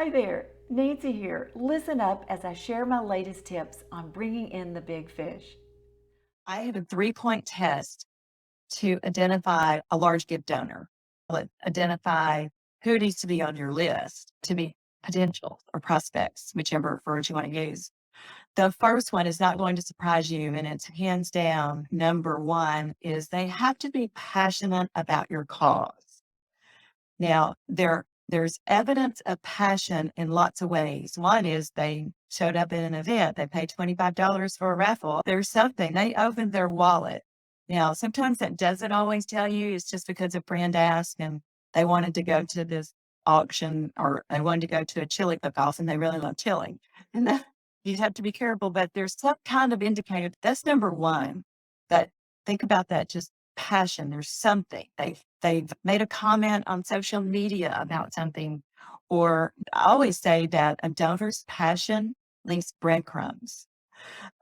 Hi there, Nancy here. Listen up as I share my latest tips on bringing in the big fish. I have a 3-point test to identify a large gift donor. Identify who needs to be on your list to be potential or prospects, whichever word you want to use. The first one is not going to surprise you, and it's hands down. Number one is they have to be passionate about your cause. Now, there's evidence of passion in lots of ways. One is they showed up at an event, they paid $25 for a raffle. There's something, they opened their wallet. Now, sometimes that doesn't always tell you it's just because a friend asked and they wanted to go to this auction or they wanted to go to a chili cook-off and they really love chili. And that, you'd have to be careful, but there's some kind of indicator. That's number one. But think about that, just passion. There's something. They've made a comment on social media about something, or I always say that a donor's passion leaves breadcrumbs.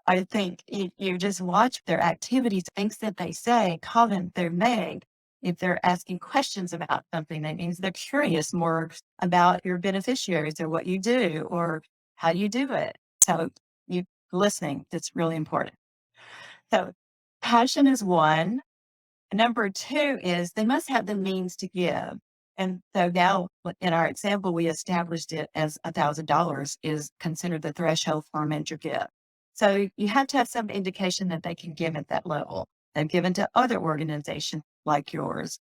I think you just watch their activities, things that they say, comment they make. If they're asking questions about something, that means they're curious more about your beneficiaries or what you do or how you do it. So you listening, that's really important. So passion is one. Number two is they must have the means to give. And so now in our example, we established it as $1,000 is considered the threshold for a major gift. So you have to have some indication that they can give at that level. They've given to other organizations like yours.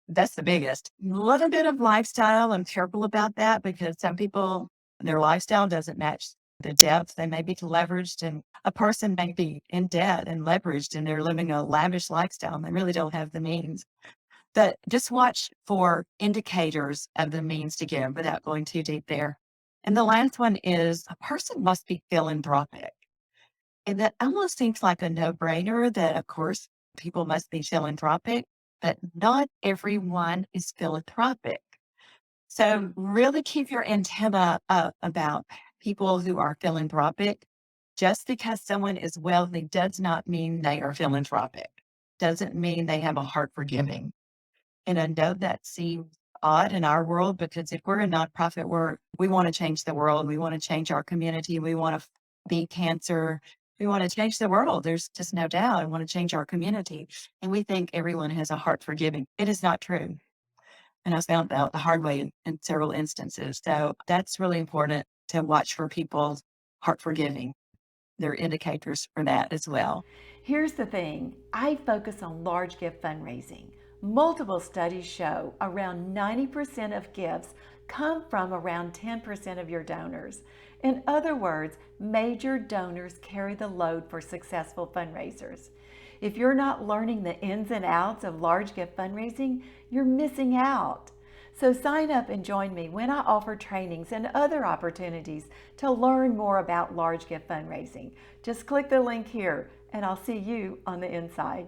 That's the biggest. A little bit of lifestyle. I'm careful about that because some people, their lifestyle doesn't match the depth. They may be leveraged, and a person may be in debt and leveraged, and they're living a lavish lifestyle and they really don't have the means. But just watch for indicators of the means to give without going too deep there. And the last one is a person must be philanthropic. And that almost seems like a no-brainer that, of course, people must be philanthropic, but not everyone is philanthropic. So really keep your antenna up about people who are philanthropic. Just because someone is wealthy does not mean they are philanthropic. Doesn't mean they have a heart for giving. And I know that seems odd in our world because if we're a nonprofit, we want to change the world. We want to change our community. We want to beat cancer. We want to change the world. There's just no doubt. I want to change our community. And we think everyone has a heart for giving. It is not true. And I found out the hard way in several instances. So that's really important to watch for people's heart for giving. There are indicators for that as well. Here's the thing, I focus on large gift fundraising. Multiple studies show around 90% of gifts come from around 10% of your donors. In other words, major donors carry the load for successful fundraisers. If you're not learning the ins and outs of large gift fundraising, you're missing out. So sign up and join me when I offer trainings and other opportunities to learn more about large gift fundraising. Just click the link here and I'll see you on the inside.